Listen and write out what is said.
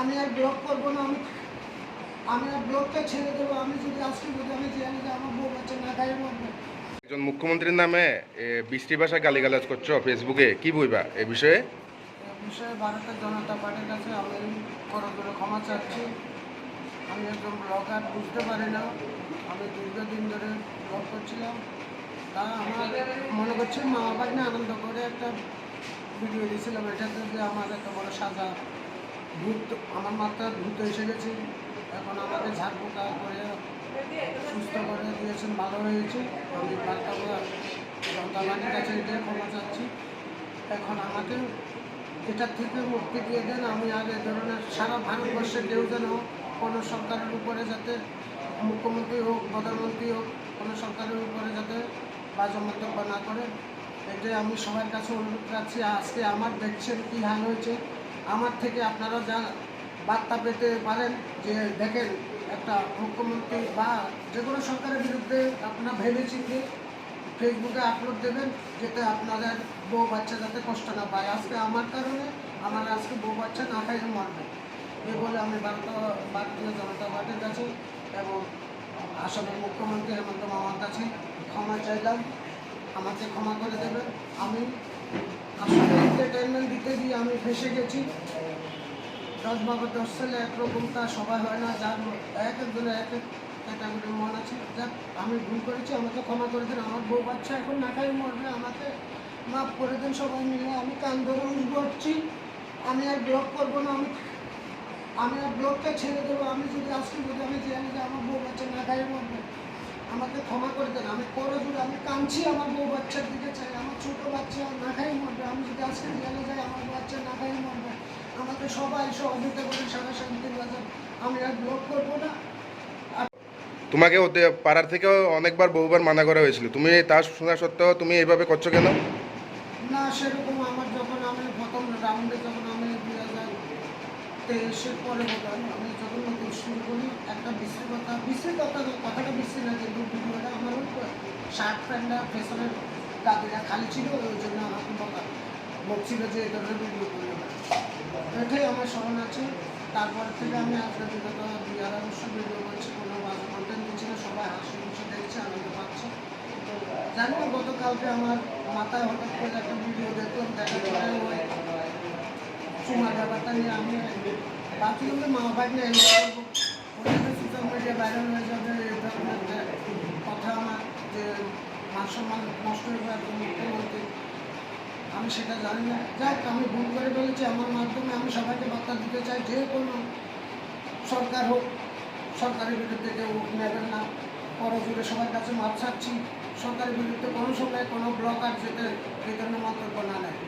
আমি আর ব্লক করবো না, আমি আর ব্লকটা ছেড়ে দেবো। আমি যদি আজকে যদি আমি জানি যে আমার বউ বাচ্চা না খাই মরবে। একজন মুখ্যমন্ত্রীর নামে বৃষ্টি ভাষায় গালিগালাজ করছো ফেসবুকে, কি বইবা এ বিষয়ে? বিষয়ে ভারতের জনতা পার্টির কাছে আমি করে ক্ষমা চাচ্ছি। আমি একজন ব্লগার, বুঝতে পারি না। আমি দীর্ঘদিন ধরে ব্লগ করছিলাম। তা আমার মনে করছি মা বাবা নিয়ে আনন্দ করে একটা ভিডিও দিয়েছিলাম, এটাতে যে আমার এত বড় সাজা, ভূত আমার মাথায় ভূত এসে গেছে। এখন আমাকে ঝাড়ফুঁকা করে সুস্থ করে দিয়েছেন, ভালো হয়েছে। আমি বার্তা জনতা পার্টির কাছে এটাই ক্ষমা চাচ্ছি। এখন আমাকে এটার থেকে মুক্তি দিয়ে দেন। আমি আর এ ধরনের সারা ভারতবর্ষে কেউ যেন কোনো সরকারের উপরে যাতে, মুখ্যমন্ত্রী হোক, প্রধানমন্ত্রী হোক, কোনো সরকারের উপরে যাতে বাজে মন্তব্য না করে, এটাই আমি সবার কাছে অনুরোধ রাখছি। আজকে আমার দেখছেন কী হাল হয়েছে, আমার থেকে আপনারা যা বার্তা পেতে পারেন যে দেখেন একটা মুখ্যমন্ত্রী বা যে কোনো সরকারের বিরুদ্ধে আপনারা ভেবেচিন্তে ফেসবুকে আপলোড দেবেন, যাতে আপনাদের বউ বাচ্চা যাতে কষ্ট না পায়। আজকে আমার কারণে আমার আজকে বউ বাচ্চা না খাইয়ে মরবে, এই বলে আমি ভারতীয় জনতা পার্টির কাছে এবং আসামের মুখ্যমন্ত্রী হেমন্ত মামার কাছে ক্ষমা চাইলাম। আমাকে ক্ষমা করে দেবেন। আমি আসলে এন্টারটেনমেন্ট দিতে গিয়ে আমি ফেসে গেছি। 10 বাবা 10 ছেলে একরকম তা সবাই হয় না, যার এক একজনের এক এক ক্যাটাগরির মন আছে। যাক, আমি ভুল করেছি, আমাকে ক্ষমা করে দেন। আমার বউ বাচ্চা এখন না খাই মরবে, আমাকে মাফ করে দেন সবাই মিলে। আমি কান ধরে উঠছি, আমি আর ব্লক করবো না, আমি আর ব্লকটা ছেড়ে দেবো। আমি যদি আজকে যদি আমি জানি যে আমার বউ বাচ্চা না খাই মরবে, আমাকে ক্ষমা করে দেন। আমি পরে যদি আমি কাঁদছি, আমার বউ বাচ্চার দিকে চাই, আমার ছোটো বাচ্চা না খাই মরবে। আমি যদি আজকে জেলে যাই, আমার বাচ্চা না খাই মরবে। আমাকে সবাই সহযোগিতা করে সারা শান্তির বাজার। আমি আর ব্লক করবো না। তোমাকে ওদের পাড়ার থেকেও অনেকবার বহুবার মানা করা হয়েছিল, তুমি তা শোনা সত্ত্বেও তুমি এইভাবে করছো কেন? না, সেরকম আমার যখন আমি প্রথম রাউন্ডে যখন আমি 2023-এর পরে বললাম, আমি যখন নতুন শুরু করি, একটা কথাটা বিশ্রী না, কিন্তু ভিডিওটা আমার শার্ট প্যান্টটা পেছনের দাদিরা খালি ছিল, ওই জন্য আমাকে বলছিল যে এই ধরনের ভিডিও করবে না। এটাই আমার স্মরণ আছে। তারপরে থেকে আমি আজকে বিগত 2.5 বছর ভিডিও করছি, কোনো বাজে কন্টেন্ট দিচ্ছি না, সবাই হাসি খুশি দেখছে, আনন্দ পাচ্ছে। জানি না, গতকালকে আমার মাথায় হঠাৎ করে একটা ভিডিও দেখলাম, দেখার পরে ওই চুমার ব্যাপারটা নিয়ে আমি ভাবছিলাম যে মা বাবা নিয়ে সোশ্যাল মিডিয়া ভাইরাল হয়ে যাবে, এই ধরনের কথা আমার যে মান সম্মান নষ্ট হয়ে যাবে একজন মুখ্যমন্ত্রী, আমি সেটা জানি না। যাক, আমি ভুল করে ফেলেছি। আমার মাধ্যমে আমি সবাইকে বার্তা দিতে চাই, যে কোনো সরকার হোক, সরকারের বিরুদ্ধে কেউ নেবেন না। পরজুড়ে সবার কাছে মাপ চাচ্ছি, সরকারের বিরুদ্ধে কোনো সময় কোনো ব্লগার যেতে এই ধরনের মন্তব্য না নেয়।